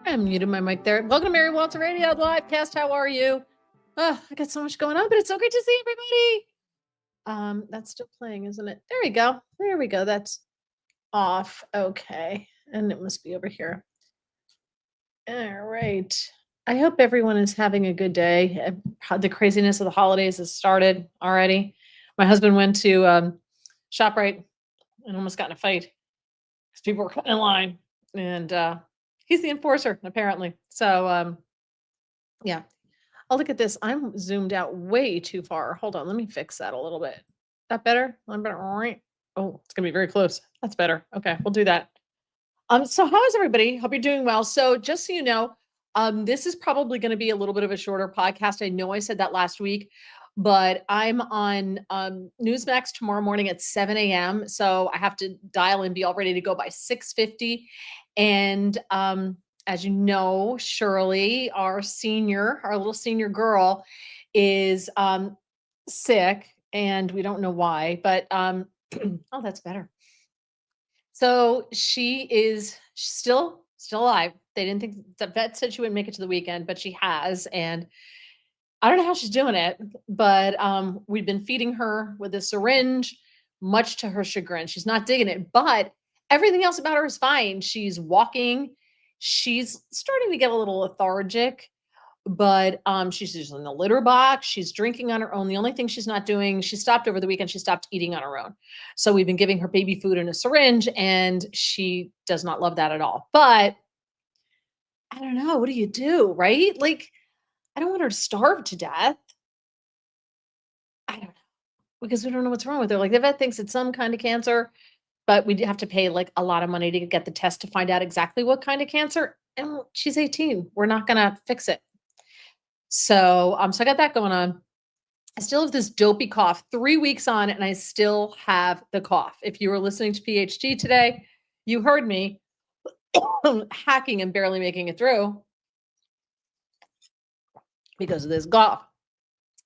I muted my mic there. Welcome to Mary Walter Radio live cast. How are you? Oh, I got so much going on, but it's so great to see everybody. That's still playing, isn't it? There we go. There we go. That's off. Okay. And it must be over here. All right. I hope everyone is having a good day. The craziness of the holidays has started already. My husband went to ShopRite and almost got in a fight because people were cutting in line. And he's the enforcer, apparently. So, yeah. Oh, look at this. I'm zoomed out way too far. Hold on. Let me fix that a little bit. That better? I'm better. All right. Oh, it's going to be very close. That's better. Okay. We'll do that. So how is everybody? Hope you're doing well. So just so you know, this is probably going to be a little bit of a shorter podcast. I know I said that last week, but I'm on Newsmax tomorrow morning at 7 a.m. So I have to dial and be all ready to go by 6:50. And as you know, Shirley, our little senior girl, is sick, and we don't know why, but oh, that's better. So she's still alive. They didn't think the vet said she wouldn't make it to the weekend, but she has. And I don't know how she's doing it, but we've been feeding her with a syringe, much to her chagrin. She's not digging it, but everything else about her is fine. She's walking. She's starting to get a little lethargic, but she's using the litter box. She's drinking on her own. The only thing she's not doing, she stopped over the weekend, she stopped eating on her own. So we've been giving her baby food in a syringe, and she does not love that at all. But I don't know. What do you do, right? Like, I don't want her to starve to death. I don't know, because we don't know what's wrong with her. Like, the vet thinks it's some kind of cancer, but we'd have to pay like a lot of money to get the test to find out exactly what kind of cancer. And she's 18. We're not going to fix it. So I got that going on. I still have this dopey cough 3 weeks on, and I still have the cough. If you were listening to PhD today, you heard me hacking and barely making it through because of this cough.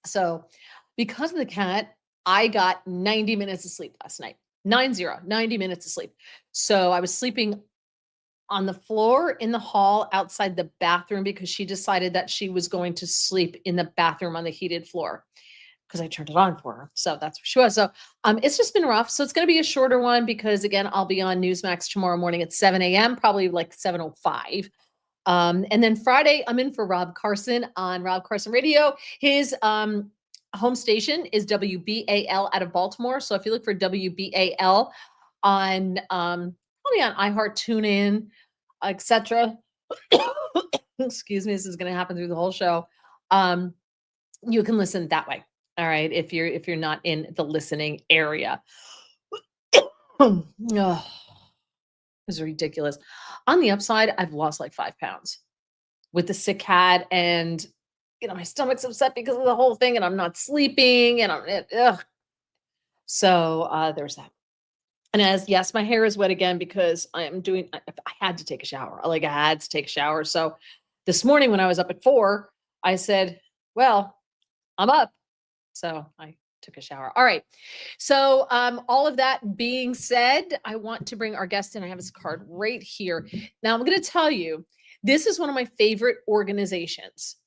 So because of the cat, I got 90 minutes of sleep last night. 90 minutes of sleep. So I was sleeping on the floor in the hall outside the bathroom because she decided that she was going to sleep in the bathroom on the heated floor because I turned it on for her. So that's where she was. So it's just been rough. So it's going to be a shorter one because, again, I'll be on Newsmax tomorrow morning at 7 a.m., probably like 7:05. And then Friday, I'm in for Rob Carson on Rob Carson Radio. His home station is WBAL out of Baltimore. So if you look for WBAL on probably on iHeart, TuneIn, etc. Excuse me, this is going to happen through the whole show. You can listen that way. All right, if you're not in the listening area. Oh, this is ridiculous. On the upside, I've lost like 5 pounds with the sick cat, and my stomach's upset because of the whole thing, and I'm not sleeping, and so there's that. And yes, my hair is wet again because I had to take a shower. I had to take a shower. So this morning when I was up at 4, I said, well, I'm up. So I took a shower. All right. So all of that being said, I want to bring our guest in. I have his card right here. Now I'm going to tell you, this is one of my favorite organizations.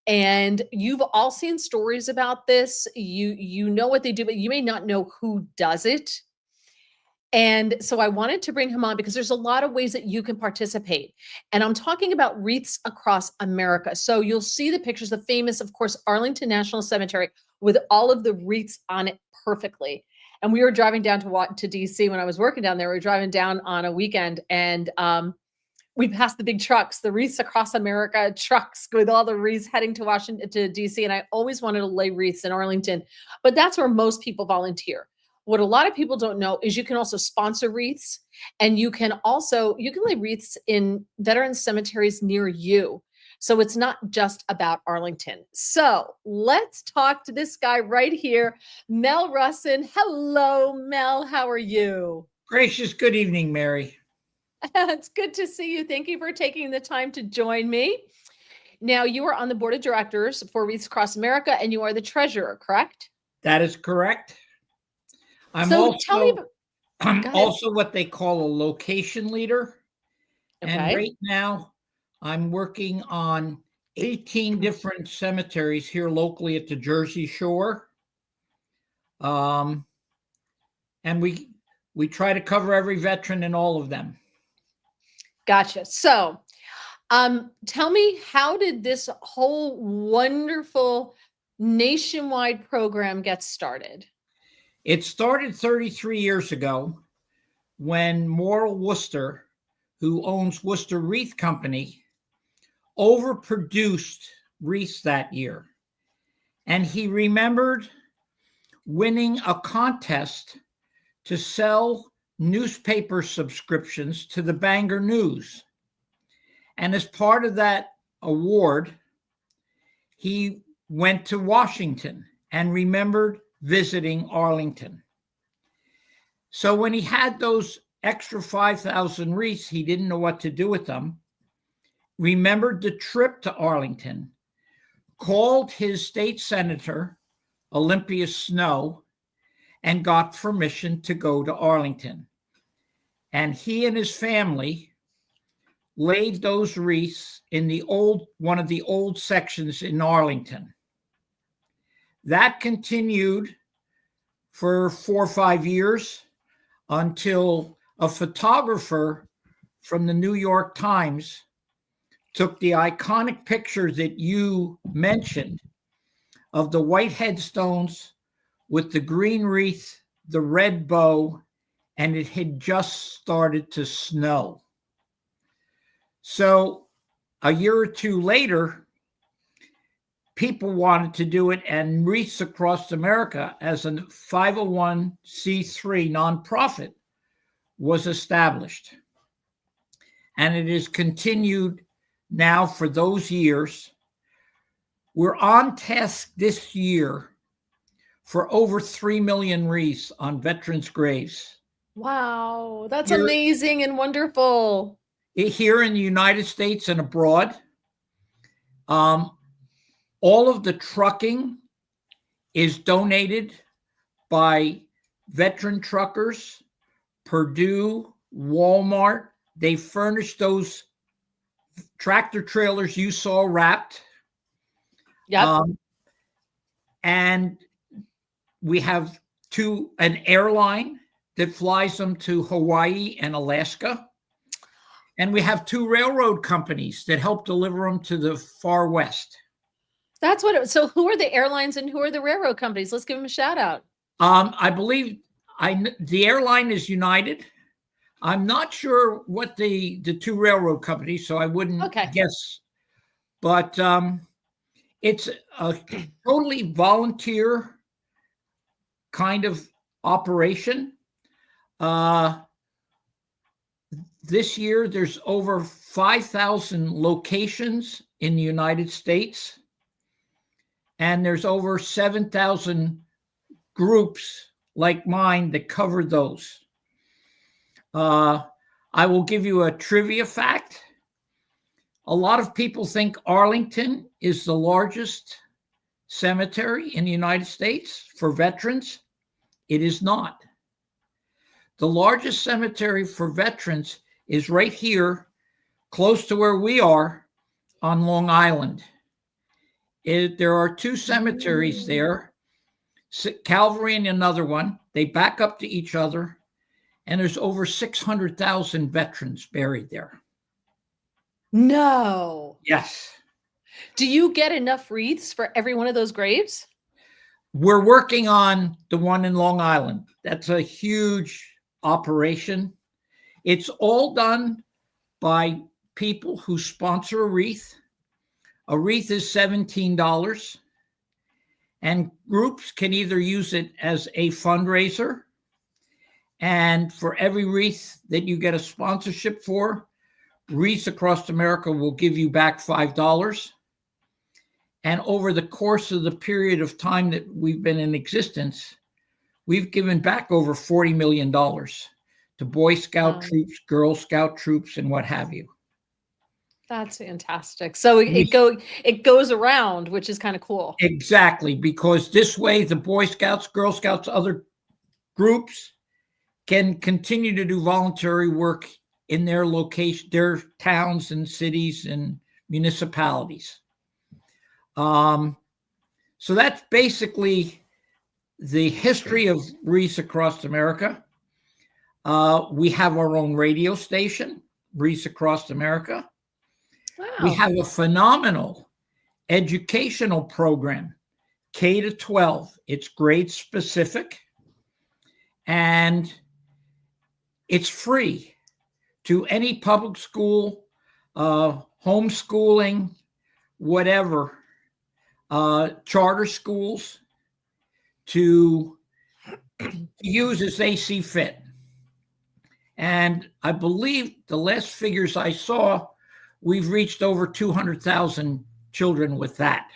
And you've all seen stories about this. You know what they do, but you may not know who does it. And so I wanted to bring him on because there's a lot of ways that you can participate. And I'm talking about Wreaths Across America. So you'll see the pictures, the famous, of course, Arlington National Cemetery with all of the wreaths on it perfectly. And we were driving down to DC when I was working down there. We were driving down on a weekend, and we passed the big trucks, the Wreaths Across America trucks with all the wreaths heading to Washington, to DC. And I always wanted to lay wreaths in Arlington, but that's where most people volunteer. What a lot of people don't know is you can also sponsor wreaths, and you can lay wreaths in veteran cemeteries near you. So it's not just about Arlington. So let's talk to this guy right here, Mel Russen. Hello, Mel. How are you? Gracious good evening, Mary. It's good to see you. Thank you for taking the time to join me. Now, you are on the board of directors for Wreaths Across America, and you are the treasurer, correct? That is correct. I'm also what they call a location leader. Okay. And right now, I'm working on 18 different cemeteries here locally at the Jersey Shore. And we try to cover every veteran in all of them. Gotcha. So, tell me, how did this whole wonderful nationwide program get started? It started 33 years ago when Morrill Worcester, who owns Worcester Wreath Company, overproduced wreaths that year. And he remembered winning a contest to sell newspaper subscriptions to the Bangor News. And as part of that award, he went to Washington and remembered visiting Arlington. So when he had those extra 5,000 wreaths, he didn't know what to do with them, remembered the trip to Arlington, called his state senator, Olympia Snow, and got permission to go to Arlington. And he and his family laid those wreaths in one of the old sections in Arlington. That continued for 4 or 5 years until a photographer from the New York Times took the iconic picture that you mentioned of the white headstones with the green wreath, the red bow, and it had just started to snow. So a year or two later, people wanted to do it, and Wreaths Across America, as a 501c3 nonprofit, was established. And it is continued now for those years. We're on task this year for over 3 million wreaths on veterans' graves. Wow, that's amazing and wonderful. Here in the United States and abroad. All of the trucking is donated by veteran truckers, Purdue, Walmart. They furnish those tractor trailers you saw wrapped. Yep. And we have an airline that flies them to Hawaii and Alaska. And we have 2 railroad companies that help deliver them to the far west. That's what so who are the airlines and who are the railroad companies? Let's give them a shout out. I believe the airline is United. I'm not sure what the 2 railroad companies, so I wouldn't guess. But it's a totally volunteer kind of operation. This year, there's over 5,000 locations in the United States, and there's over 7,000 groups like mine that cover those. I will give you a trivia fact. A lot of people think Arlington is the largest cemetery in the United States for veterans. It is not. The largest cemetery for veterans is right here, close to where we are on Long Island. There are 2 cemeteries there, Calvary and another one. They back up to each other, and there's over 600,000 veterans buried there. No. Yes. Do you get enough wreaths for every one of those graves? We're working on the one in Long Island. That's a huge operation. It's all done by people who sponsor a wreath. A wreath is $17, and groups can either use it as a fundraiser, and for every wreath that you get a sponsorship for, Wreaths Across America will give you back $5. And over the course of the period of time that we've been in existence, we've given back over $40 million to Boy Scout troops, Girl Scout troops, and what have you. That's fantastic. So it goes around, which is kind of cool. Exactly, because this way the Boy Scouts, Girl Scouts, other groups can continue to do voluntary work in their location, their towns and cities and municipalities. So that's basically the history of Wreaths Across America. We have our own radio station, Wreaths Across America. Wow. We have a phenomenal educational program, K to 12. It's grade specific, and it's free to any public school, homeschooling, whatever, charter schools to use as they see fit. And I believe the last figures I saw, we've reached over 200,000 children with that.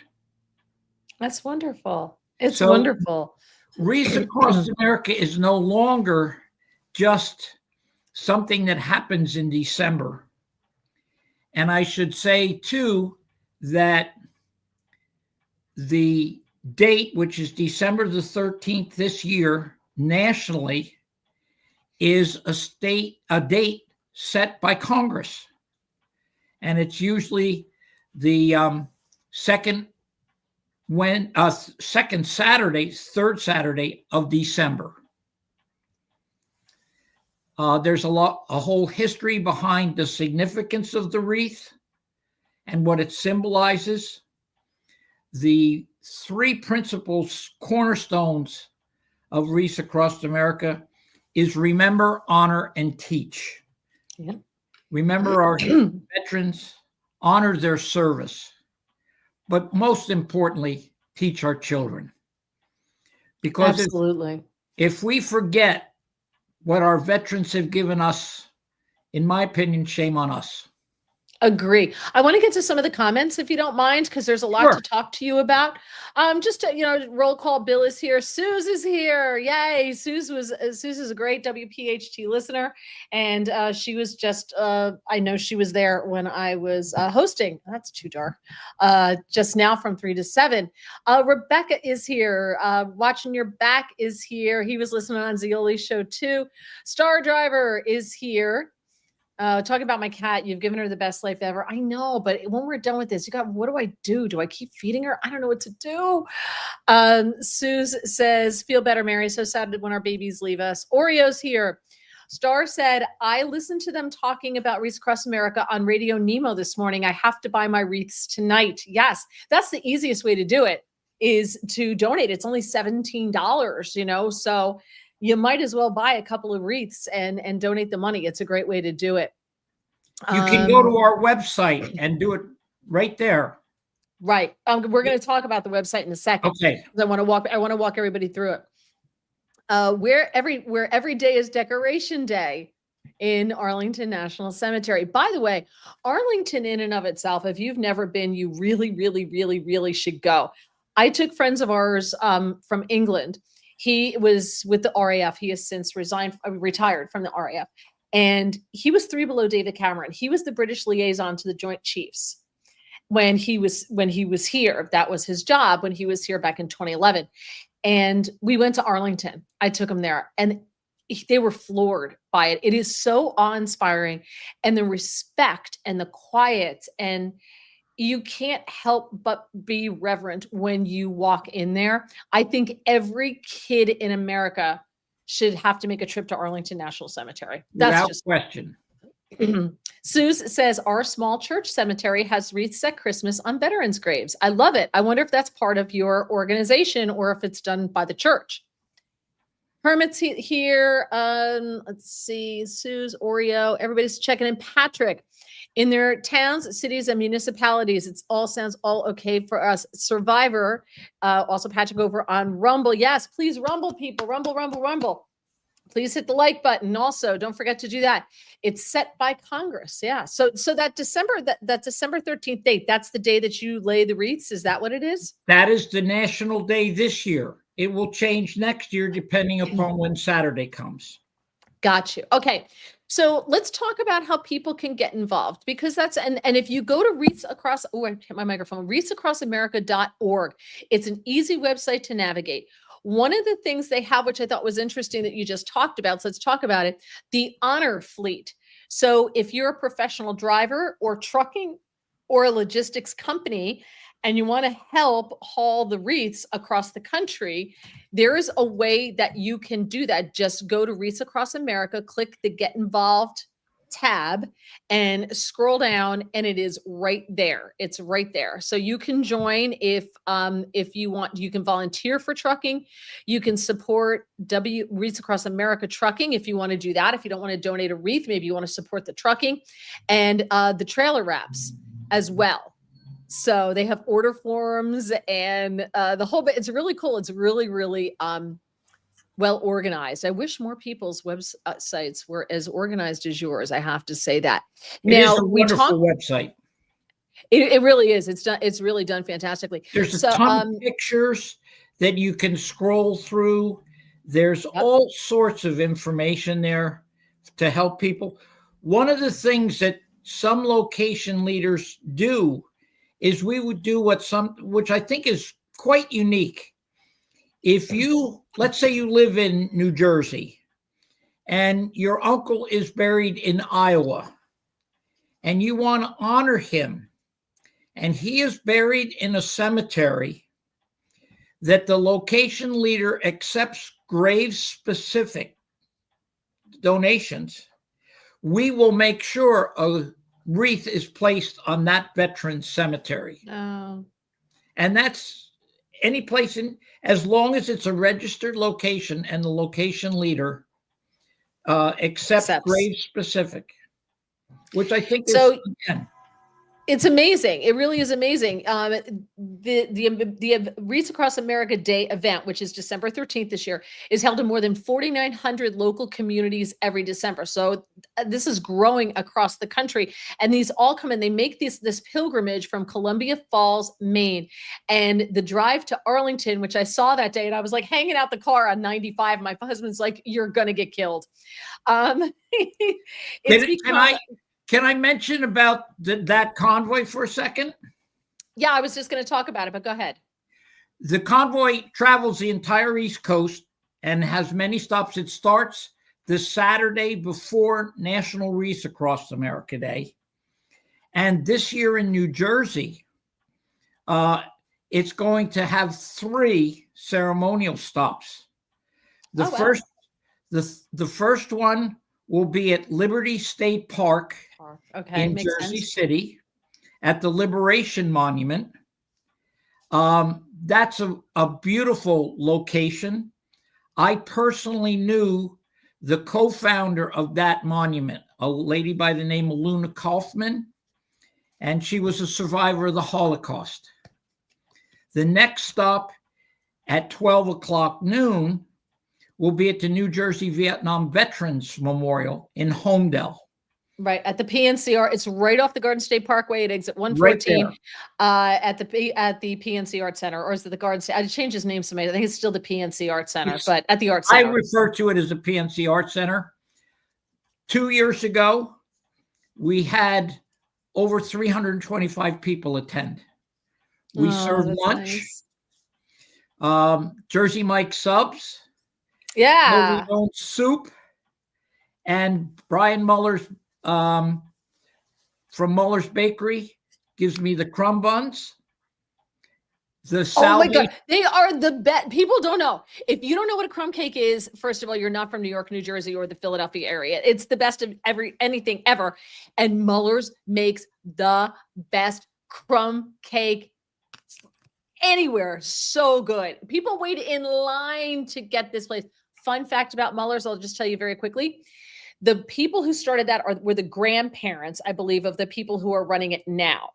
That's wonderful. It's So, wonderful. Wreaths Across America is no longer just something that happens in December. And I should say, too, that the date, which is December the 13th this year, nationally, is a date set by Congress. And it's usually the third Saturday of December. There's a whole history behind the significance of the wreath and what it symbolizes. The three principles, cornerstones of Wreaths Across America is remember, honor, and teach. Yeah. Remember our veterans, honor their service, but most importantly, teach our children. Because absolutely, if we forget what our veterans have given us, in my opinion, shame on us. Agree. I want to get to some of the comments, if you don't mind, because there's a lot to talk to you about. Just to, roll call. Bill is here. Suze is here. Yay! Suze is a great WPHT listener, and she was just. I know she was there when I was hosting. That's too dark. Just now from 3 to 7. Rebecca is here. Watching Your Back is here. He was listening on Zioli's show too. Star Driver is here. Talking about my cat, you've given her the best life ever. I know, but when we're done with this, what do I do? Do I keep feeding her? I don't know what to do. Suze says, feel better, Mary. So sad when our babies leave us. Oreo's here. Star said, I listened to them talking about Wreaths Across America on Radio Nemo this morning. I have to buy my wreaths tonight. Yes, that's the easiest way to do it, is to donate. It's only $17, so you might as well buy a couple of wreaths and donate the money. It's a great way to do it. You can go to our website and do it right there. Right. We're going to talk about the website in a second. Okay. I want to walk everybody through it. Where every day is Decoration Day in Arlington National Cemetery. By the way, Arlington in and of itself, if you've never been, you really, really, really, really should go. I took friends of ours from England. He was with the RAF. He has since retired from the RAF. And he was 3 below David Cameron. He was the British liaison to the Joint Chiefs when he was here. That was his job when he was here back in 2011. And we went to Arlington. I took him there, and they were floored by it. It is so awe-inspiring, and the respect and the quiet, and you can't help but be reverent when you walk in there. I think every kid in America should have to make a trip to Arlington National Cemetery. That's Without just question. Suze says, our small church cemetery has wreaths at Christmas on veterans' graves. I love it. I wonder if that's part of your organization or if it's done by the church. Hermit's here. Let's see. Suze, Oreo, everybody's checking in. Patrick. In their towns, cities, and municipalities, it all sounds all okay for us. Survivor, also Patrick over on Rumble. Yes, please rumble, people. Rumble, rumble, rumble. Please hit the like button. Also, don't forget to do that. It's set by Congress. Yeah. So that December 13th date, that's the day that you lay the wreaths. Is that what it is? That is the national day this year. It will change next year depending upon when Saturday comes. Got you. Okay. So let's talk about how people can get involved, because and if you go to Wreaths Across, I hit my microphone, wreathsacrossamerica.org. It's an easy website to navigate. One of the things they have, which I thought was interesting that you just talked about, so let's talk about it, the honor fleet. So if you're a professional driver or trucking or a logistics company and you want to help haul the wreaths across the country, there is a way that you can do that. Just go to Wreaths Across America, click the Get Involved tab and scroll down, and it is right there. It's right there. So you can join if you want. You can volunteer for trucking. You can support Wreaths Across America trucking if you want to do that. If you don't want to donate a wreath, maybe you want to support the trucking and the trailer wraps as well. So they have order forms and the whole bit. It's really cool. It's really, really well organized. I wish more people's websites were as organized as yours. I have to say that. It is a wonderful website. It really is. It's really done fantastically. There's a ton of pictures that you can scroll through. There's all sorts of information there to help people. One of the things that some location leaders do is we would do which I think is quite unique. If you, let's say you live in New Jersey and your uncle is buried in Iowa and you want to honor him and he is buried in a cemetery that the location leader accepts grave-specific donations, we will make sure a wreath is placed on that veteran's cemetery. Oh. And that's any place as long as it's a registered location and the location leader accepts grave specific, which I think is, again, it's amazing. It really is amazing. The Wreaths Across America Day event, which is December 13th this year, is held in more than 4,900 local communities every December. So this is growing across the country. And these all come in. They make this pilgrimage from Columbia Falls, Maine. And the drive to Arlington, which I saw that day, and I was like hanging out the car on 95. My husband's like, you're going to get killed. Can I mention about that convoy for a second? Yeah, I was just going to talk about it, but go ahead. The convoy travels the entire East Coast and has many stops. It starts the Saturday before National Wreaths Across America Day. And this year in New Jersey, it's going to have 3 ceremonial stops. The first one will be at Liberty State Park in Jersey City at the Liberation Monument. That's a beautiful location. I personally knew the co-founder of that monument, a lady by the name of Luna Kaufman, and she was a survivor of the Holocaust. The next stop at 12 o'clock noon will be at the New Jersey Vietnam Veterans Memorial in Homedale. Right at the PNC. It's right off the Garden State Parkway at exit 114 at the PNC Art Center, or is it the Garden State? I changed his name somebody. I think it's still the PNC Art Center, but at the Art Center. I refer to it as the PNC Art Center. 2 years ago, we had over 325 people attend. We served lunch, Jersey Mike subs, soup, and Brian Muller's from Muller's Bakery gives me the crumb buns. Oh my God, they are the best. People don't know. If you don't know what a crumb cake is, first of all, you're not from New York, New Jersey, or the Philadelphia area. It's the best of anything ever. And Muller's makes the best crumb cake anywhere. So good. People wait in line to get this place. Fun fact about Muller's, I'll just tell you very quickly. The people who started that were the grandparents, I believe, of the people who are running it now.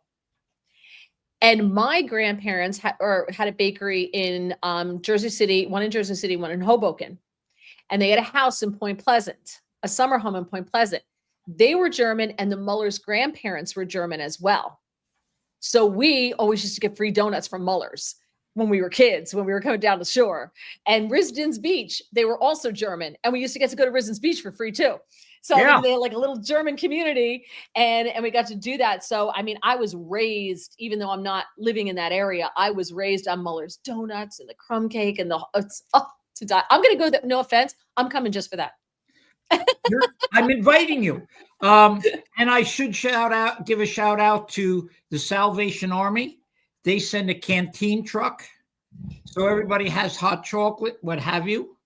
And my grandparents had a bakery in Jersey City, one in Jersey City, one in Hoboken. And they had a house in Point Pleasant, a summer home in Point Pleasant. They were German, and the Muller's grandparents were German as well. So we always used to get free donuts from Muller's when we were kids, when we were coming down the shore. And Risden's Beach, they were also German. And we used to get to go to Risden's Beach for free too. So they had like a little German community, and we got to do that. So, I mean, I was raised, even though I'm not living in that area, I was raised on Muller's donuts and the crumb cake and to die. I'm going to go there. No offense. I'm coming just for that. I'm inviting you. And I should give a shout out to the Salvation Army. They send a canteen truck, so everybody has hot chocolate, what have you.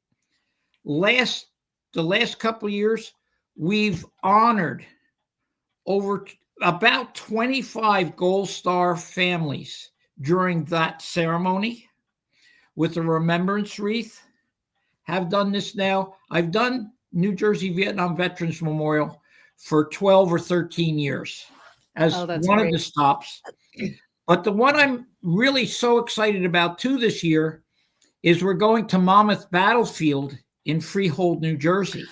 The last couple of years, we've honored over about 25 Gold Star families during that ceremony with a remembrance wreath. Have done this now. I've done New Jersey Vietnam Veterans Memorial for 12 or 13 years as one of the stops. But the one I'm really so excited about too this year is we're going to Monmouth Battlefield in Freehold, New Jersey.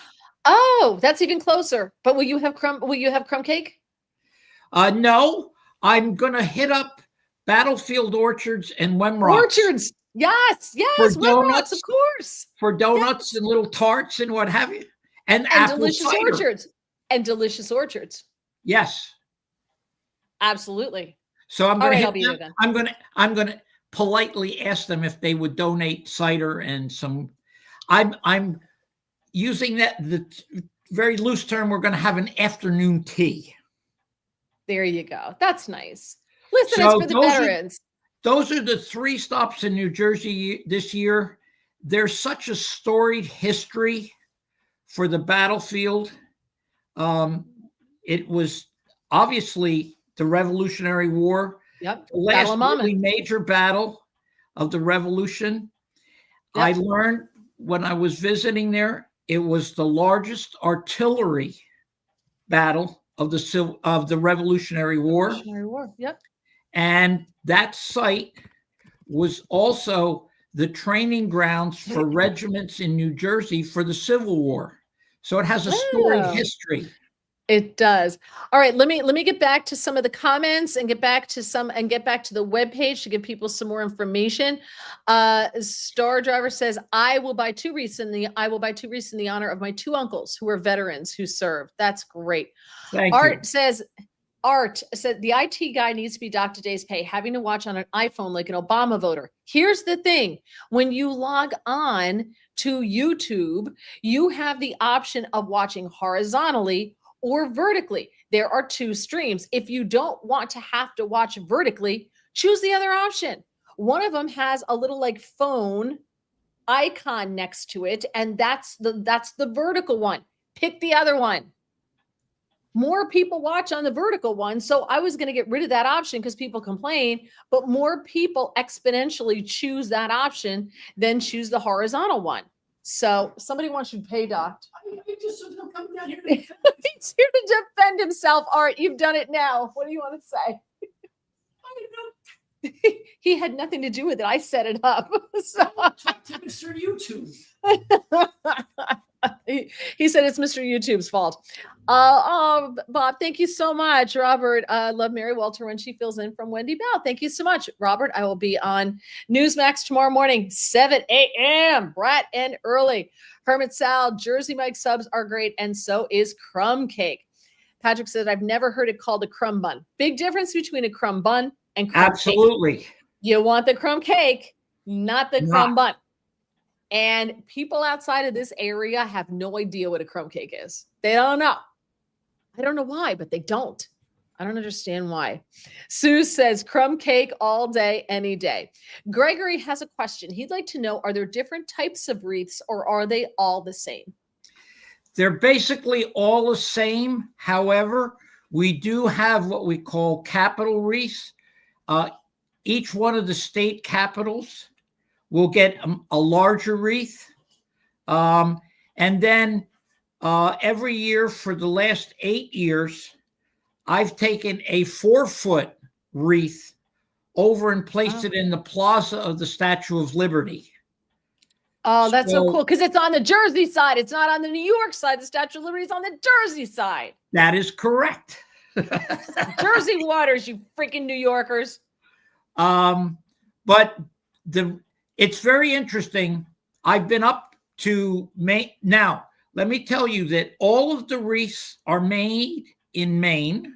Oh, that's even closer. But will you have crumb cake? No, I'm gonna hit up Battlefield Orchards and Wemrocks. Orchards, yes, for Wemrocks, donuts, of course. For donuts and little tarts and what have you, and apple delicious cider. orchards. And delicious orchards. Yes, absolutely. So I'm going to hit them. I'm going to politely ask them if they would donate cider and some. I'm using the very loose term. We're going to have an afternoon tea. There you go. That's nice. Listen, it's for the veterans. Those are the 3 stops in New Jersey this year. There's such a storied history for the battlefield. It was obviously the Revolutionary War. Yep. The last really major battle of the Revolution. Yep. I learned when I was visiting there, it was the largest artillery battle of the Revolutionary War. Revolutionary War. Yep. And that site was also the training grounds for regiments in New Jersey for the Civil War. So it has a storied history. It does. All right, let me get back to some of the comments and get back to the webpage to give people some more information. Star Driver says, I will buy 2 wreaths in the honor of my 2 uncles who are veterans who served. That's great. Thank you. Art said the IT guy needs to be docked a day's pay, having to watch on an iPhone like an Obama voter. Here's the thing. When you log on to YouTube, you have the option of watching horizontally or vertically. There are 2 streams. If you don't want to have to watch vertically, choose the other option. One of them has a little like phone icon next to it, and that's the vertical one. Pick the other one. More people watch on the vertical one, so I was going to get rid of that option because people complain, but more people exponentially choose that option than choose the horizontal one. So somebody wants you to pay docked. I'm coming down here to He's here to defend himself. Art, you've done it now. What do you want to say? He had nothing to do with it. I set it up. So. Talk to Mr. YouTube. He said it's Mr. YouTube's fault. Bob, thank you so much. Robert, love Mary Walter when she fills in from Wendy Bell. Thank you so much, Robert. I will be on Newsmax tomorrow morning, 7 a.m. bright and early. Hermit Sal, Jersey Mike subs are great, and so is crumb cake. Patrick said, I've never heard it called a crumb bun. Big difference between a crumb bun and crumb Absolutely. cake. You want the crumb cake, not the crumb bun. And people outside of this area have no idea what a crumb cake is. They don't know. I don't know why, but they don't. I don't understand why. Sue says crumb cake all day, any day. Gregory has a question. He'd like to know, are there different types of wreaths or are they all the same? They're basically all the same. However, we do have what we call capital wreaths. Each one of the state capitals will get a larger wreath. And then every year for the last 8 years, I've taken a 4-foot wreath over and placed it in the plaza of the Statue of Liberty. Oh, that's so cool. Because it's on the Jersey side. It's not on the New York side. The Statue of Liberty is on the Jersey side. That is correct. Jersey waters, you freaking New Yorkers. But it's very interesting. I've been up to Maine. Now, let me tell you that all of the wreaths are made in Maine.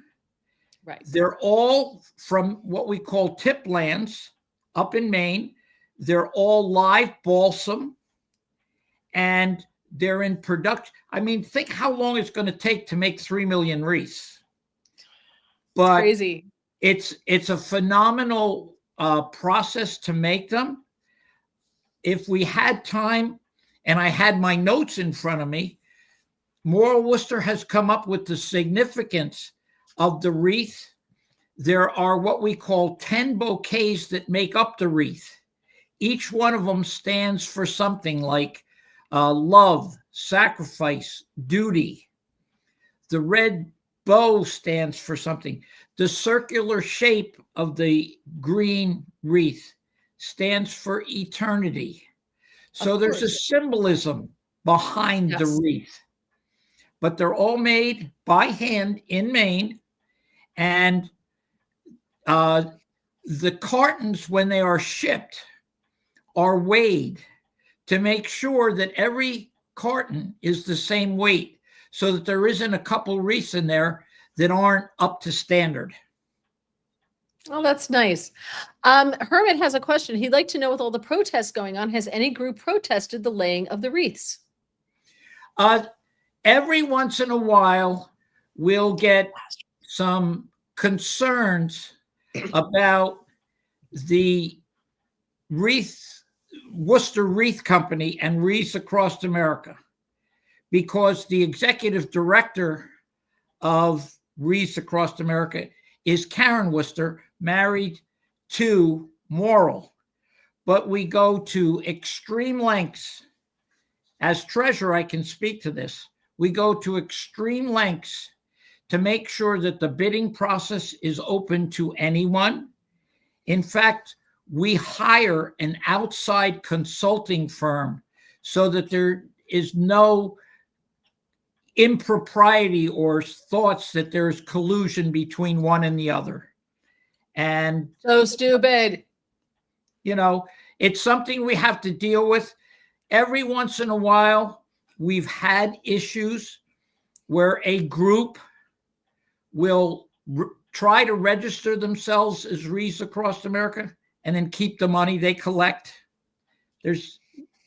Right. They're all from what we call tip lands up in Maine. They're all live balsam. And they're in production. I mean, think how long it's going to take to make 3 million wreaths. But Crazy. it's a phenomenal process to make them. If we had time and I had my notes in front of me, Moral Worcester has come up with the significance of the wreath. There are what we call 10 bouquets that make up the wreath. Each one of them stands for something like love, sacrifice, duty. The red bow stands for something. The circular shape of the green wreath stands for eternity. So there's a symbolism behind the wreath. But they're all made by hand in Maine. And the cartons, when they are shipped, are weighed to make sure that every carton is the same weight, so that there isn't a couple wreaths in there that aren't up to standard. Oh, that's nice. Hermit has a question. He'd like to know, with all the protests going on, has any group protested the laying of the wreaths? Every once in a while, we'll get some concerns about the Worcester Wreath Company and Wreaths Across America, because the executive director of Wreaths Across America is Karen Worcester, married to Moral. But we go to extreme lengths. As treasurer, I can speak to this. We go to extreme lengths to make sure that the bidding process is open to anyone. In fact, we hire an outside consulting firm so that there is no impropriety or thoughts that there's collusion between one and the other. And so stupid. You know, it's something we have to deal with. Every once in a while, we've had issues where a group will try to register themselves as Wreaths Across America and then keep the money they collect.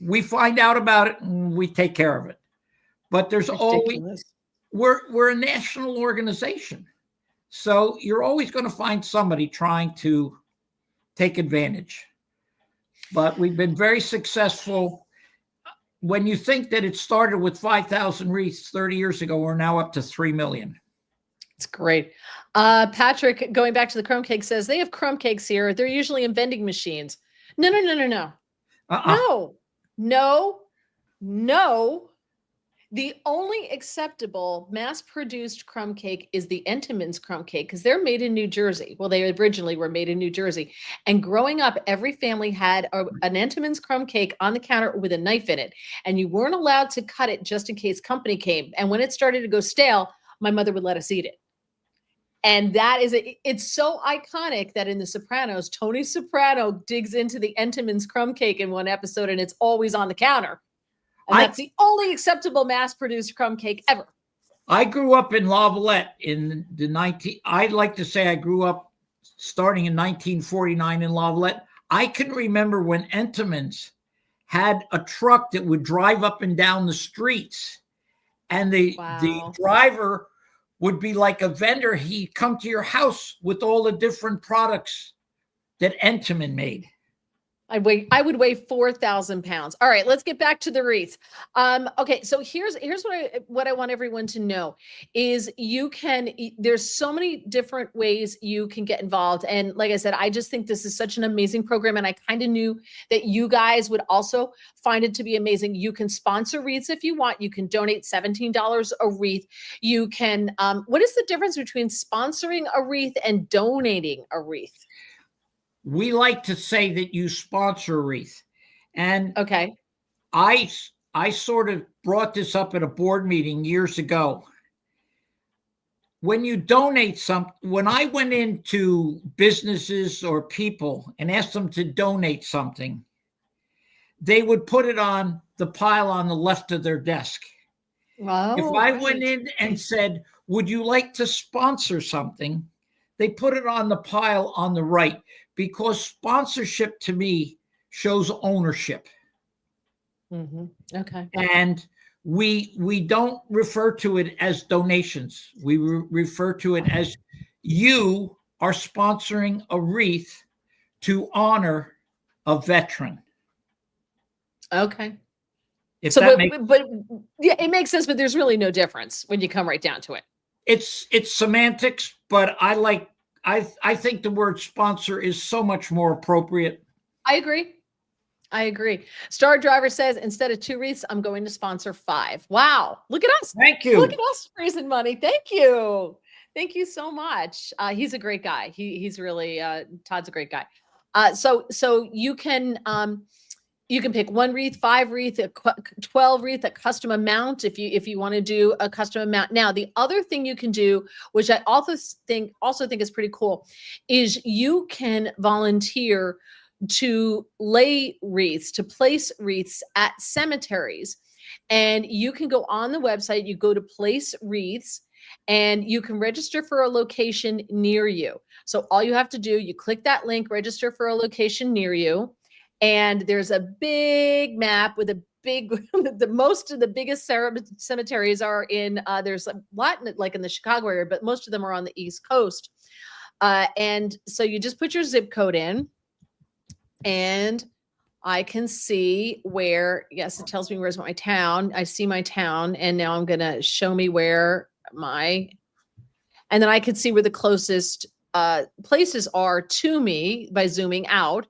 We find out about it and we take care of it. But there's always, we're a national organization. So you're always going to find somebody trying to take advantage. But we've been very successful. When you think that it started with 5,000 wreaths 30 years ago, we're now up to 3 million. It's great. Patrick, going back to the crumb cake, says they have crumb cakes here. They're usually in vending machines. No. No. The only acceptable mass-produced crumb cake is the Entenmann's crumb cake, because they're made in New Jersey. Well, they originally were made in New Jersey. And growing up, every family had an Entenmann's crumb cake on the counter with a knife in it. And you weren't allowed to cut it just in case company came. And when it started to go stale, my mother would let us eat it. And it's so iconic that in The Sopranos, Tony Soprano digs into the Entenmann's crumb cake in one episode, and it's always on the counter. And that's the only acceptable mass-produced crumb cake ever. I grew up in Lavallette I'd like to say I grew up starting in 1949 in Lavallette. I can remember when Entenmann's had a truck that would drive up and down the streets, and the driver would be like a vendor. He'd come to your house with all the different products that Entenmann made. I would weigh 4,000 pounds. All right, let's get back to the wreaths. Okay, so here's what I want everyone to know is there's so many different ways you can get involved. And like I said, I just think this is such an amazing program. And I kind of knew that you guys would also find it to be amazing. You can sponsor wreaths if you want. You can donate $17 a wreath. You can, what is the difference between sponsoring a wreath and donating a wreath? We like to say that you sponsor a wreath. And okay, I sort of brought this up at a board meeting years ago. When you donate when I went into businesses or people and asked them to donate something, they would put it on the pile on the left of their desk. Wow. If I went in and said, would you like to sponsor something? They put it on the pile on the right, because sponsorship to me shows ownership. Mm-hmm. Okay. And we don't refer to it as donations. We refer to it as you are sponsoring a wreath to honor a veteran. Okay. If So, that but, makes but yeah, it makes sense, but there's really no difference when you come right down to it. it's semantics, but I think the word sponsor is so much more appropriate. I agree. I agree. Star Driver says, instead of 2 wreaths, I'm going to sponsor 5. Wow. Look at us. Thank Look you. at us raising money. Thank you. Thank you so much. He's a great guy. He's really, Todd's a great guy. So you can pick 1 wreath, 5 wreath, 12 wreath, a custom amount if you want to do a custom amount. Now, the other thing you can do, which I also think is pretty cool, is you can volunteer to lay wreaths, to place wreaths at cemeteries. And you can go on the website, you go to place wreaths, and you can register for a location near you. So all you have to do, you click that link, register for a location near you. And there's a big map with a big, most of the biggest cemeteries are in, there's a lot like in the Chicago area, but most of them are on the East Coast. And so you just put your zip code in, and I can see where, yes, it tells me where's my town. I see my town, and now I'm going to show me where and then I can see where the closest places are to me by zooming out.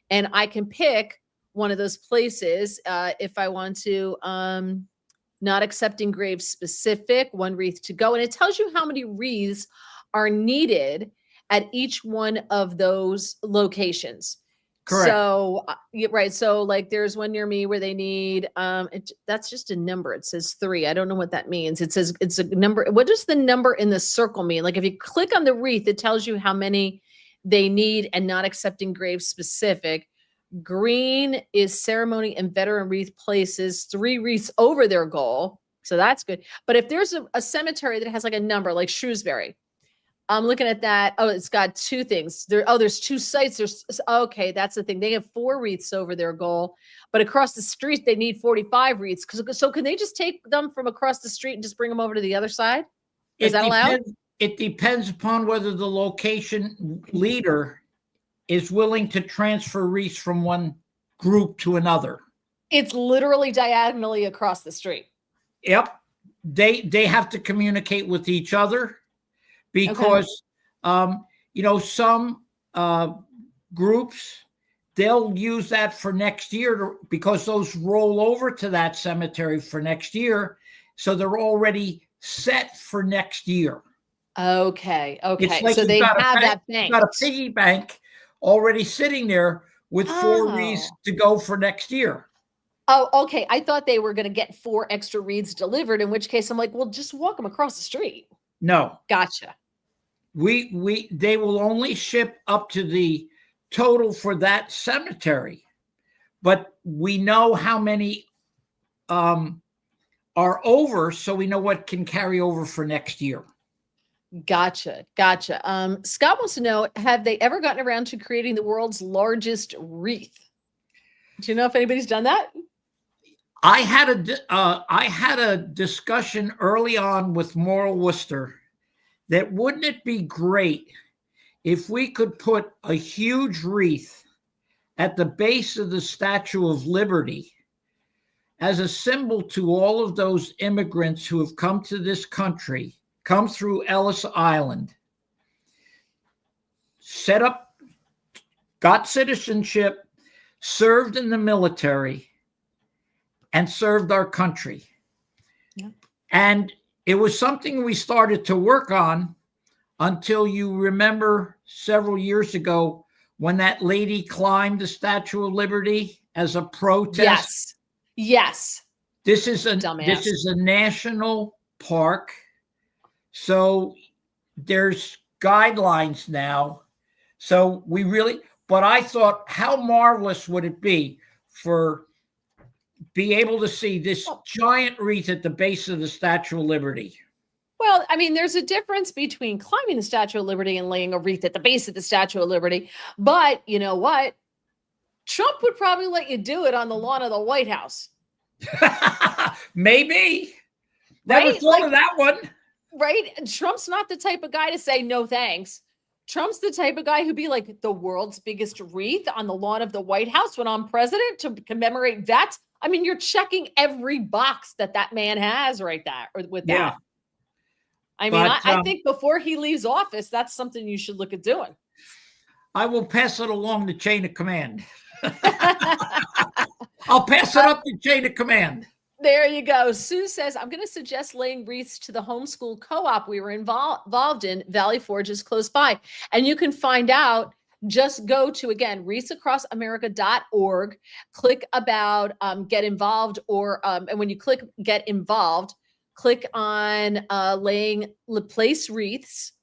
And I can pick one of those places if I want to, not accepting grave specific, 1 wreath to go. And it tells you how many wreaths are needed at each one of those locations. Correct. So, right. So like there's one near me where they need, that's just a number. It says 3. I don't know what that means. It says it's a number. What does the number in the circle mean? Like if you click on the wreath, it tells you how many they need and not accepting grave specific. Green is ceremony and veteran wreath places 3 wreaths over their goal. So that's good. But if there's a cemetery that has like a number like Shrewsbury, I'm looking at that. Oh, it's got 2 things. There's 2 sites. Okay, that's the thing. They have 4 wreaths over their goal, but across the street they need 45 wreaths. So can they just take them from across the street and just bring them over to the other side? Is that allowed? It depends upon whether the location leader is willing to transfer wreaths from one group to another. It's literally diagonally across the street. Yep. They have to communicate with each other because, some groups, they'll use that for next year because those roll over to that cemetery for next year. So they're already set for next year. Okay. It's like So they have that bank. bank. You've got a piggy bank already sitting there with 4 wreaths to go for next year. Oh, okay. I thought they were going to get 4 extra wreaths delivered, in which case I'm like, well, just walk them across the street. No. Gotcha. They will only ship up to the total for that cemetery, but we know how many are over, so we know what can carry over for next year. Gotcha. Scott wants to know, have they ever gotten around to creating the world's largest wreath? Do you know if anybody's done that? I had a discussion early on with Mel Russen that wouldn't it be great if we could put a huge wreath at the base of the Statue of Liberty as a symbol to all of those immigrants who have come to this country, come through Ellis Island, set up, got citizenship, served in the military, and served our country. Yeah. And it was something we started to work on until you remember several years ago when that lady climbed the Statue of Liberty as a protest. Yes. This is a national park. So there's guidelines now. So but I thought, how marvelous would it be be able to see this giant wreath at the base of the Statue of Liberty? Well, I mean, there's a difference between climbing the Statue of Liberty and laying a wreath at the base of the Statue of Liberty. But you know what? Trump would probably let you do it on the lawn of the White House. Maybe. Never Right? thought Like, of that one. right? Trump's not the type of guy to say no thanks. Trump's the type of guy who'd be like the world's biggest wreath on the lawn of the White House when I'm president to commemorate vets. I mean, you're checking every box that man has right there or with Yeah. that. I mean, But I think before he leaves office, that's something you should look at doing. I will pass it along the chain of command. I'll pass it up the chain of command. There you go. Sue says, I'm going to suggest laying wreaths to the homeschool co-op we were involved in. Valley Forge is close by. And you can find out, just go to, again, wreathsacrossamerica.org, click about get involved, or and when you click get involved, click on place wreaths,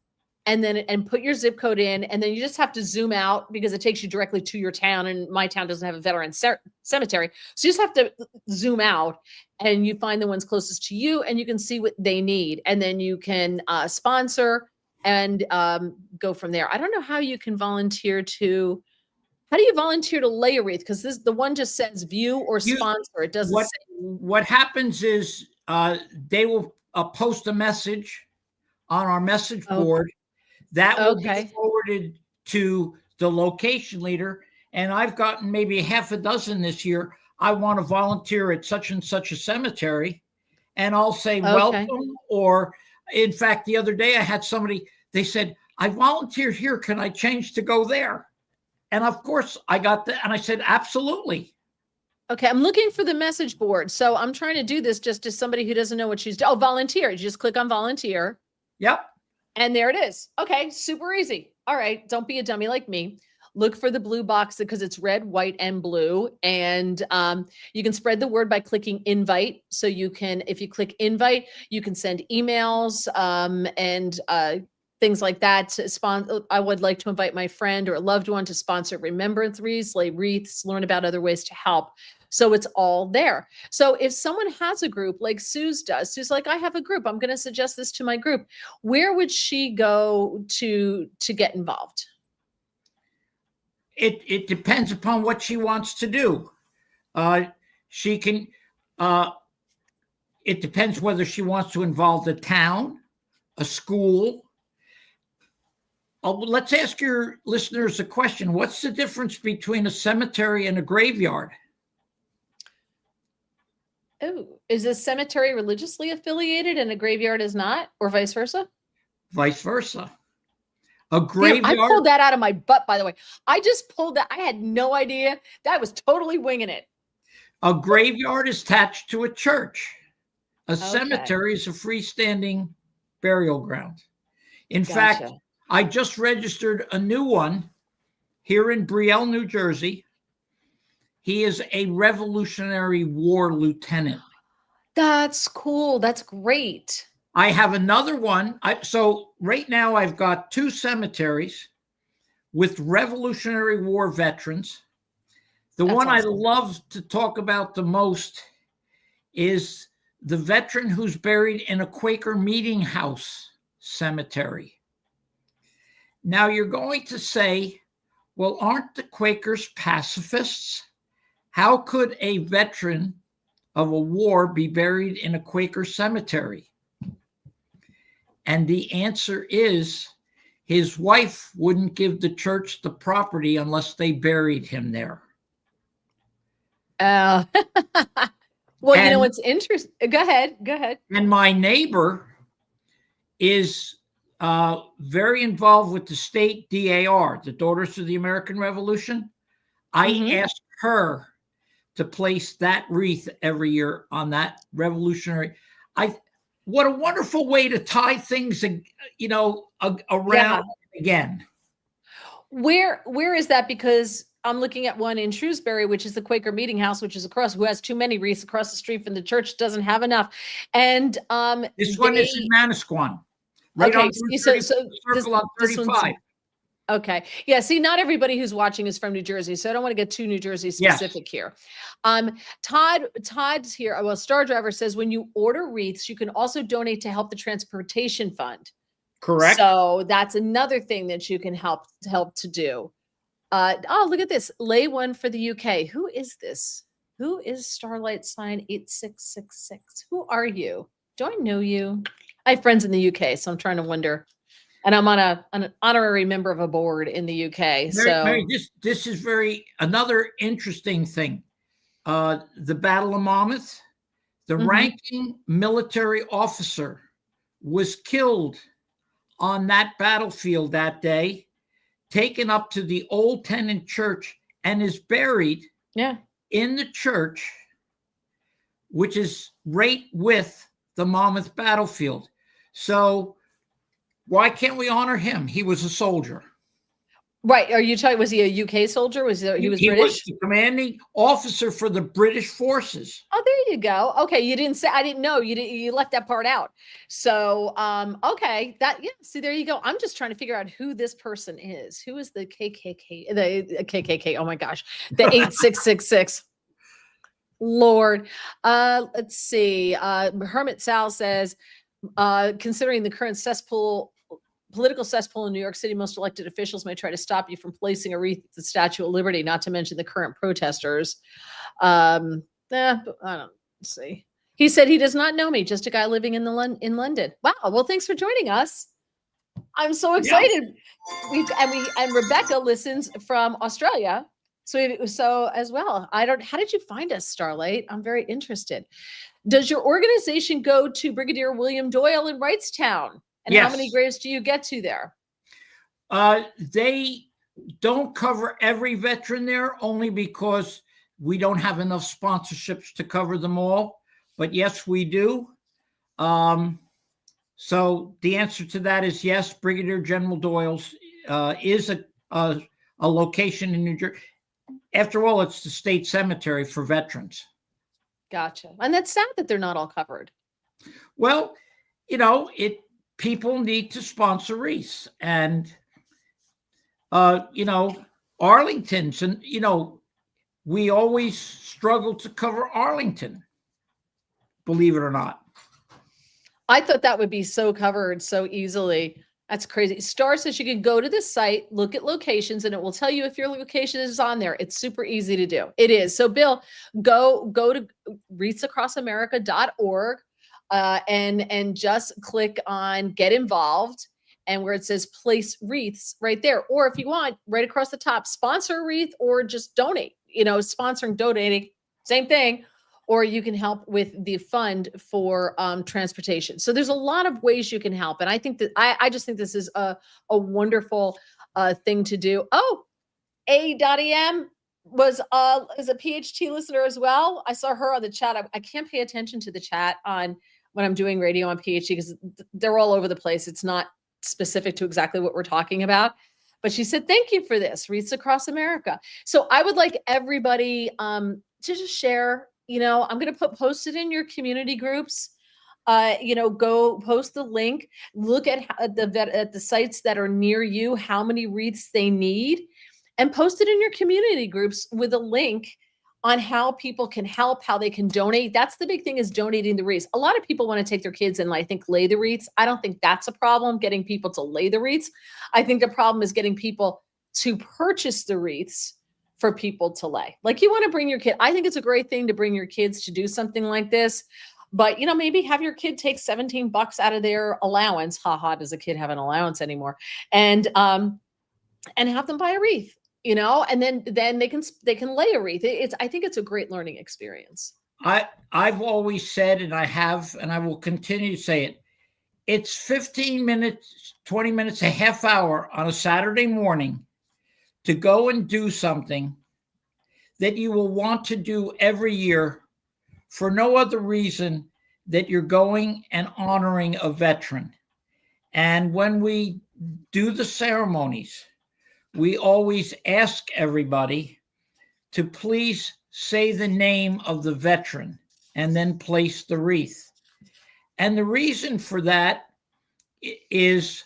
and put your zip code in, and then you just have to zoom out because it takes you directly to your town, and my town doesn't have a veteran cemetery, so you just have to zoom out and you find the ones closest to you, and you can see what they need, and then you can sponsor and go from there. I don't know how you can volunteer to. How do you volunteer to lay a wreath? Because the one just says view or sponsor. It doesn't say. What happens is they will post a message on our message board. That will be forwarded to the location leader. And I've gotten maybe half a dozen this year. I want to volunteer at such and such a cemetery. And I'll say, welcome. Or in fact, the other day I had somebody, they said, I volunteered here. Can I change to go there? And of course I got that. And I said, absolutely. Okay, I'm looking for the message board. So I'm trying to do this just as somebody who doesn't know what she's doing. Oh, volunteer. You just click on volunteer. Yep. And there it is. Okay, super easy. All right, don't be a dummy like me. Look for the blue box because it's red, white, and blue. And you can spread the word by clicking invite. So you can, if you click invite, you can send emails and things like that. I would like to invite my friend or a loved one to sponsor Remembrance Wreaths, lay wreaths, learn about other ways to help. So it's all there. So if someone has a group like Sue's does, Sue's like, I have a group, I'm going to suggest this to my group. Where would she go to get involved? It depends upon what she wants to do. She can, it depends whether she wants to involve the town, a school. Let's ask your listeners a question. What's the difference between a cemetery and a graveyard? Oh, is a cemetery religiously affiliated and a graveyard is not, or vice versa? Vice versa. A graveyard. Damn, I pulled that out of my butt, by the way. I just pulled that. I had no idea. That was totally winging it. A graveyard is attached to a church. A cemetery is a freestanding burial ground. In fact, I just registered a new one here in Brielle, New Jersey. He is a Revolutionary War lieutenant. That's cool. That's great. I have another one. So right now I've got 2 cemeteries with Revolutionary War veterans. The one I love to talk about the most is the veteran who's buried in a Quaker meeting house cemetery. Now you're going to say, well, aren't the Quakers pacifists? How could a veteran of a war be buried in a Quaker cemetery? And the answer is his wife wouldn't give the church the property unless they buried him there. Well, you know what's interesting? Go ahead. And my neighbor is very involved with the state DAR, the Daughters of the American Revolution. I asked her to place that wreath every year on that revolutionary. What a wonderful way to tie things, around again. Where is that? Because I'm looking at one in Shrewsbury, which is the Quaker Meeting House, which is who has too many wreaths across the street from the church, doesn't have enough. And this one is in Manasquan. Right on circle on 35. Okay. Yeah. See, not everybody who's watching is from New Jersey, so I don't want to get too New Jersey specific here. Todd's here. Well, Star Driver says when you order wreaths, you can also donate to help the transportation fund. Correct. So that's another thing that you can help to do. Oh, look at this. Lay one for the UK. Who is this? Who is Starlight sign 8666? Who are you? Do I know you? I have friends in the UK, so I'm trying to wonder. And I'm on an honorary member of a board in the UK. Mary, this is another interesting thing. The Battle of Monmouth, the ranking military officer was killed on that battlefield that day, taken up to the Old Tenant Church, and is buried in the church, which is right with the Monmouth battlefield. So why can't we honor him? He was a soldier. Right. Are you talking, was he a UK soldier? He was British? He was the commanding officer for the British forces. Oh, there you go. Okay. You didn't say, I didn't know. You left that part out. So, okay. See, there you go. I'm just trying to figure out who this person is. Who is the KKK, the KKK? Oh my gosh. The 8666. Lord. Let's see. Hermit Sal says, considering the current political cesspool in New York City, most elected officials may try to stop you from placing a wreath at the Statue of Liberty, not to mention the current protesters. But I don't see. He said he does not know me, just a guy living in London. Wow. Well, thanks for joining us. I'm so excited. Yeah. And Rebecca listens from Australia. So as well. How did you find us, Starlight? I'm very interested. Does your organization go to Brigadier William Doyle in Wrightstown? And how many graves do you get to there? They don't cover every veteran there, only because we don't have enough sponsorships to cover them all. But yes, we do. So the answer to that is yes. Brigadier General Doyle's is a location in New Jersey. After all, it's the state cemetery for veterans. Gotcha. And that's sad that they're not all covered. Well, people need to sponsor wreaths, and Arlington's, and we always struggle to cover Arlington, believe it or not. I thought that would be so covered so easily. That's crazy. Star says you can go to the site, look at locations, and it will tell you if your location is on there. It's super easy to do. It is. So Bill, go to wreathsacrossamerica.org. And just click on get involved, and where it says place wreaths right there. Or if you want, right across the top, sponsor a wreath or just donate, sponsoring, donating, same thing. Or you can help with the fund for transportation. So there's a lot of ways you can help. And I think that I just think this is a wonderful thing to do. Oh, A.M. is a PhD listener as well. I saw her on the chat. I can't pay attention to the chat when I'm doing radio on PhD because they're all over the place. It's not specific to exactly what we're talking about. But she said, thank you for this, Wreaths Across America. So I would like everybody to just share, I'm going to post it in your community groups. Go post the link, look at the sites that are near you, how many wreaths they need, and post it in your community groups with a link on how people can help, how they can donate. That's the big thing, is donating the wreaths. A lot of people want to take their kids and I think lay the wreaths. I don't think that's a problem, getting people to lay the wreaths. I think the problem is getting people to purchase the wreaths for people to lay. Like, you want to bring your kid. I think it's a great thing to bring your kids to do something like this. But, maybe have your kid take $17 out of their allowance. Does a kid have an allowance anymore? And have them buy a wreath. And then they can lay a wreath. I think it's a great learning experience. I've always said, and I will continue to say it. It's 15 minutes, 20 minutes, a half hour on a Saturday morning to go and do something that you will want to do every year for no other reason that you're going and honoring a veteran. And when we do the ceremonies, we always ask everybody to please say the name of the veteran and then place the wreath. And the reason for that is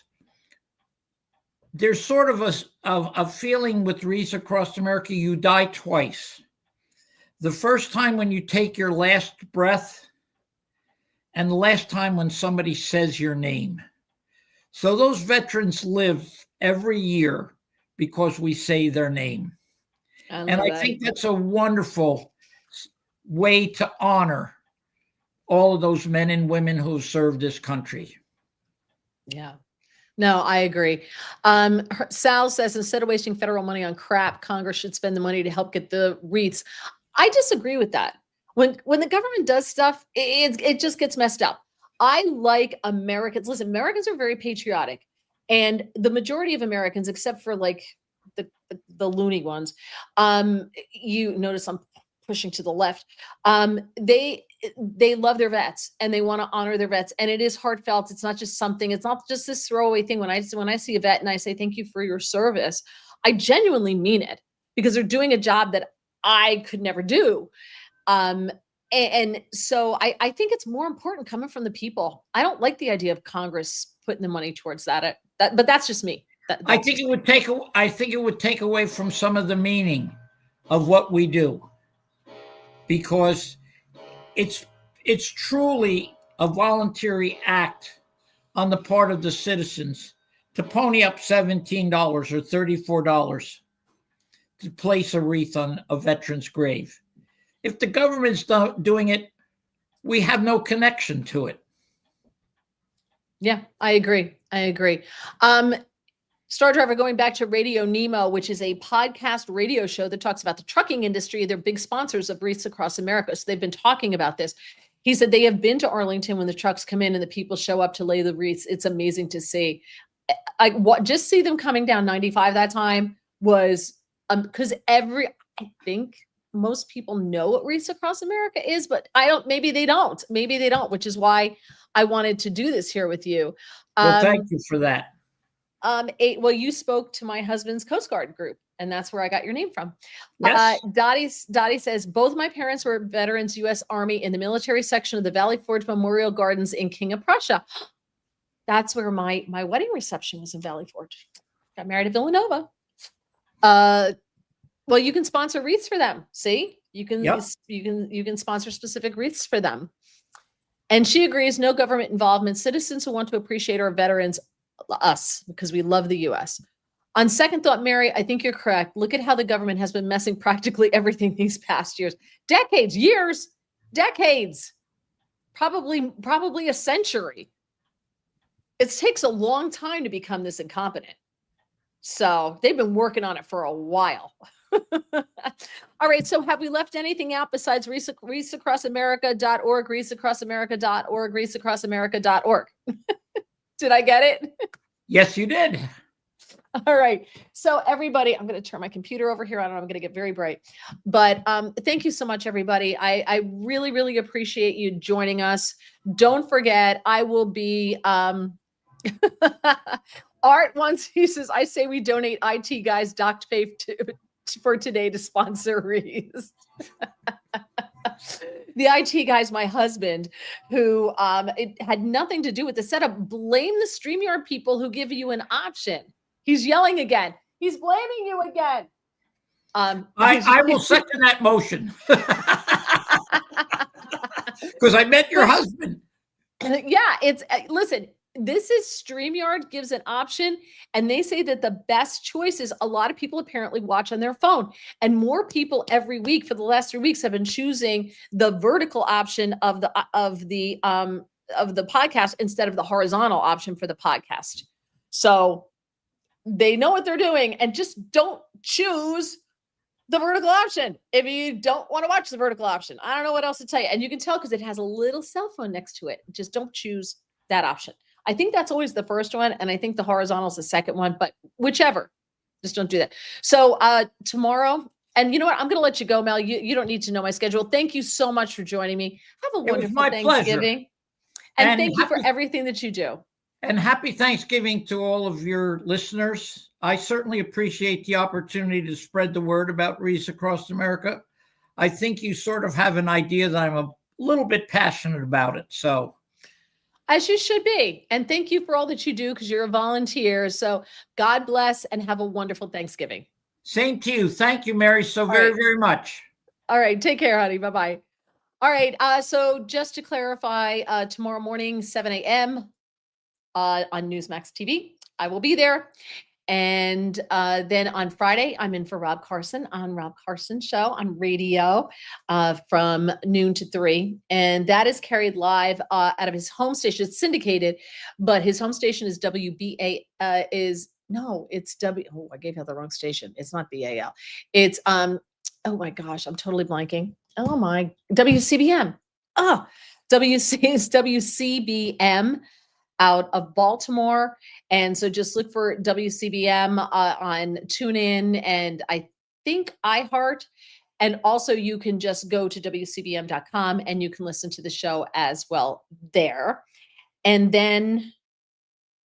there's sort of a feeling with Wreaths Across America, you die twice. The first time when you take your last breath, and the last time when somebody says your name. So those veterans live every year because we say their name. I think that's a wonderful way to honor all of those men and women who served this country. Yeah. No, I agree. Sal says, instead of wasting federal money on crap, Congress should spend the money to help get the wreaths. I disagree with that. When the government does stuff, it just gets messed up. I like Americans. Listen, Americans are very patriotic, and the majority of Americans, except for like the loony ones, you notice I'm pushing to the left. They love their vets and they want to honor their vets, and it is heartfelt. It's not just something. It's not just this throwaway thing. When I see a vet and I say thank you for your service, I genuinely mean it, because they're doing a job that I could never do. And so I think it's more important coming from the people. I don't like the idea of Congress putting the money towards that. But that's just me. I think it would take away from some of the meaning of what we do, because it's truly a voluntary act on the part of the citizens to pony up $17 or $34 to place a wreath on a veteran's grave. If the government's doing it, we have no connection to it. Yeah, I agree. Star Driver, going back to Radio Nemo, which is a podcast radio show that talks about the trucking industry. They're big sponsors of Wreaths Across America. So they've been talking about this. He said they have been to Arlington when the trucks come in and the people show up to lay the wreaths. It's amazing to see. Just see them coming down 95 that time was because I think most people know what Wreaths Across America is, but maybe they don't, which is why I wanted to do this here with you. Well, thank you for that. You spoke to my husband's Coast Guard group, and that's where I got your name from. Yes. Dottie says, both my parents were veterans, U.S. Army, in the military section of the Valley Forge Memorial Gardens in King of Prussia. That's where my wedding reception was, in Valley Forge. Got married at Villanova. Well, you can sponsor wreaths for them. See, you can sponsor specific wreaths for them. And she agrees, no government involvement. Citizens who want to appreciate our veterans, us, because we love the U.S. On second thought, Mary, I think you're correct. Look at how the government has been messing practically everything these past years, decades, probably a century. It takes a long time to become this incompetent. So they've been working on it for a while. All right. So have we left anything out besides wreathsacrossamerica.org, wreathsacrossamerica.org, wreathsacrossamerica.org? Did I get it? Yes, you did. All right. So everybody, I'm going to turn my computer over here. I don't know, I'm going to get very bright, but thank you so much, everybody. I really, really appreciate you joining us. Don't forget, I will be, Art once, he says, I say we donate IT guys docked pay for today to sponsor Wreaths. The IT guy's my husband, who it had nothing to do with the setup. Blame the StreamYard people who give you an option. He's yelling again. He's blaming you again. I will second that motion. Because I met your husband. Yeah, listen, this is StreamYard gives an option, and they say that the best choice is, a lot of people apparently watch on their phone, and more people every week for the last 3 weeks have been choosing the vertical option of the podcast instead of the horizontal option for the podcast. So they know what they're doing, and just don't choose the vertical option if you don't want to watch the vertical option. I don't know what else to tell you. And you can tell because it has a little cell phone next to it. Just don't choose that option. I think that's always the first one, and I think the horizontal is the second one, but whichever, just don't do that. So tomorrow, and you know what? I'm going to let you go, Mel. You don't need to know my schedule. Thank you so much for joining me. Have a wonderful Thanksgiving. And thank you for everything that you do. And happy Thanksgiving to all of your listeners. I certainly appreciate the opportunity to spread the word about Wreaths Across America. I think you sort of have an idea that I'm a little bit passionate about it. So, as you should be. And thank you for all that you do, because you're a volunteer. So God bless and have a wonderful Thanksgiving. Same to you. Thank you, Mary, so very much. All right. Take care, honey. Bye-bye. All right. So just to clarify, tomorrow morning, 7 a.m. On Newsmax TV, I will be there. And then on Friday, I'm in for Rob Carson on Rob Carson Show on radio from noon to 3. And that is carried live out of his home station. It's syndicated, but his home station is WBA it's W. Oh, I gave you the wrong station. It's not BAL. It's oh my gosh, I'm totally blanking. Oh my, WCBM. Oh, is WCBM out of Baltimore. And so just look for WCBM on TuneIn and I think iHeart. And also you can just go to WCBM.com and you can listen to the show as well there. And then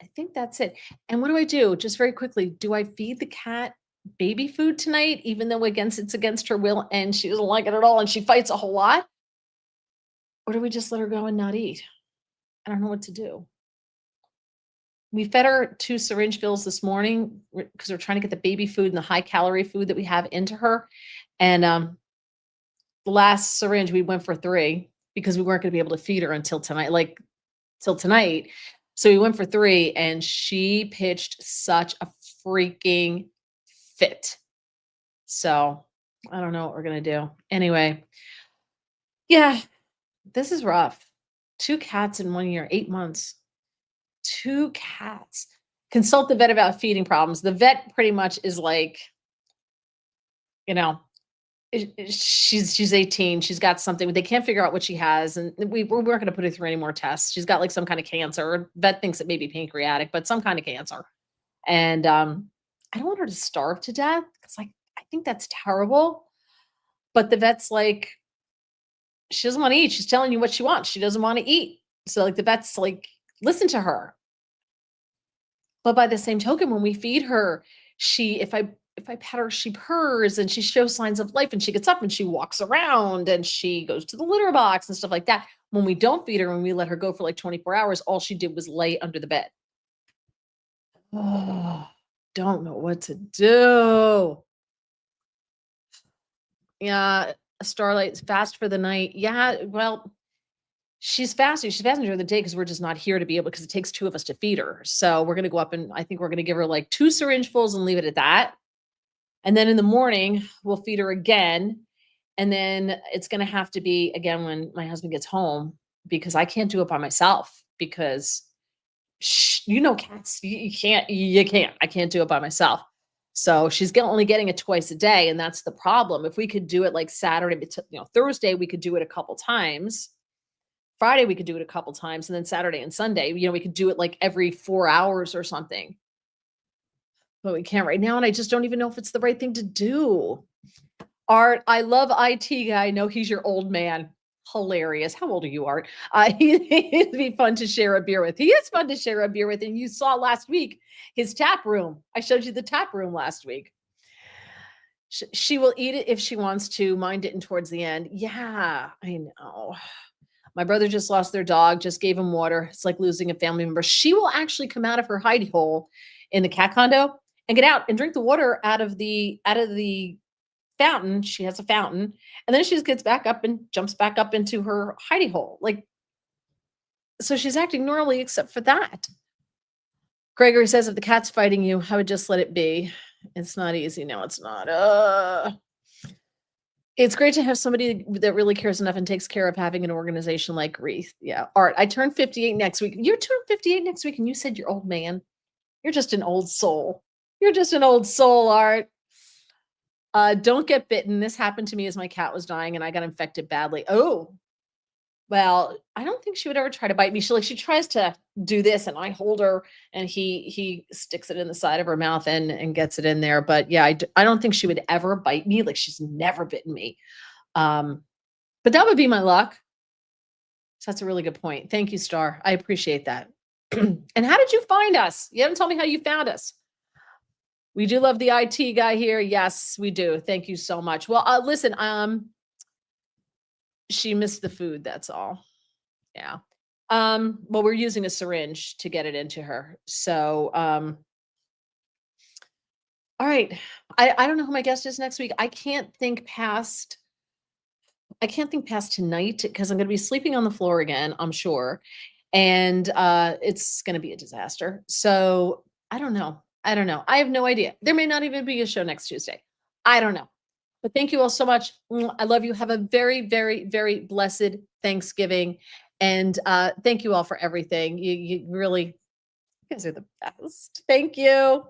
I think that's it. And what do I do? Just very quickly, do I feed the cat baby food tonight, even though it's against her will and she doesn't like it at all and she fights a whole lot? Or do we just let her go and not eat? I don't know what to do. We fed her 2 syringe fills this morning because we're trying to get the baby food and the high calorie food that we have into her. And the last syringe, we went for 3 because we weren't going to be able to feed her until tonight, So we went for 3 and she pitched such a freaking fit. So I don't know what we're going to do. Anyway, yeah, this is rough. 2 cats in 1 year, 8 months. 2 cats. Consult the vet about feeding problems. The vet pretty much is like, she's 18. She's got something. They can't figure out what she has. And we're not going to put her through any more tests. She's got like some kind of cancer. Vet thinks it may be pancreatic, but some kind of cancer. And I don't want her to starve to death because I think that's terrible. But the vet's like, she doesn't want to eat. She's telling you what she wants. She doesn't want to eat. So like the vet's like, listen to her. But by the same token, when we feed her, if I pet her, she purrs and she shows signs of life and she gets up and she walks around and she goes to the litter box and stuff like that. When we don't feed her and we let her go for like 24 hours, all she did was lay under the bed. Oh, don't know what to do. Yeah, Starlight's fast for the night. Yeah, well, she's fasting. She's fasting during the day because we're just not here to be able, because it takes 2 of us to feed her. So we're going to go up and I think we're going to give her like 2 syringefuls and leave it at that. And then in the morning, we'll feed her again. And then it's going to have to be again when my husband gets home because I can't do it by myself because cats, you can't. I can't do it by myself. So she's only getting it twice a day. And that's the problem. If we could do it like Saturday, Thursday, we could do it a couple times. Friday, we could do it a couple times. And then Saturday and Sunday, we could do it like every 4 hours or something. But we can't right now. And I just don't even know if it's the right thing to do. Art, I love IT guy. I know he's your old man. Hilarious. How old are you, Art? He'd be fun to share a beer with. He is fun to share a beer with. And you saw last week his tap room. I showed you the tap room last week. She will eat it if she wants to. Mine didn't towards the end. Yeah, I know. My brother just lost their dog, just gave him water. It's like losing a family member. She will actually come out of her hidey hole in the cat condo and get out and drink the water out of the fountain. She has a fountain. And then she just gets back up and jumps back up into her hidey hole. So she's acting normally except for that. Gregory says, if the cat's fighting you, I would just let it be. It's not easy. No, it's not. It's great to have somebody that really cares enough and takes care of having an organization like Wreath. Yeah. Art, I turn 58 next week. You turn 58 next week and you said you're old man. You're just an old soul. You're just an old soul, Art. Don't get bitten. This happened to me as my cat was dying and I got infected badly. Oh, well, I don't think she would ever try to bite me. She tries to do this and I hold her and he sticks it in the side of her mouth and gets it in there. But yeah, I don't think she would ever bite me. She's never bitten me. But that would be my luck. So that's a really good point. Thank you, Star. I appreciate that. And how did you find us? You haven't told me how you found us. We do love the IT guy here. Yes, we do. Thank you so much. Well, listen, she missed the food. That's all. Yeah. Well, we're using a syringe to get it into her. So, all right. I don't know who my guest is next week. I can't think past tonight because I'm going to be sleeping on the floor again, I'm sure. And it's going to be a disaster. So I don't know. I don't know. I have no idea. There may not even be a show next Tuesday. I don't know. But thank you all so much. I love you. Have a very, very, very blessed Thanksgiving. And thank you all for everything. You really, you guys are the best. Thank you.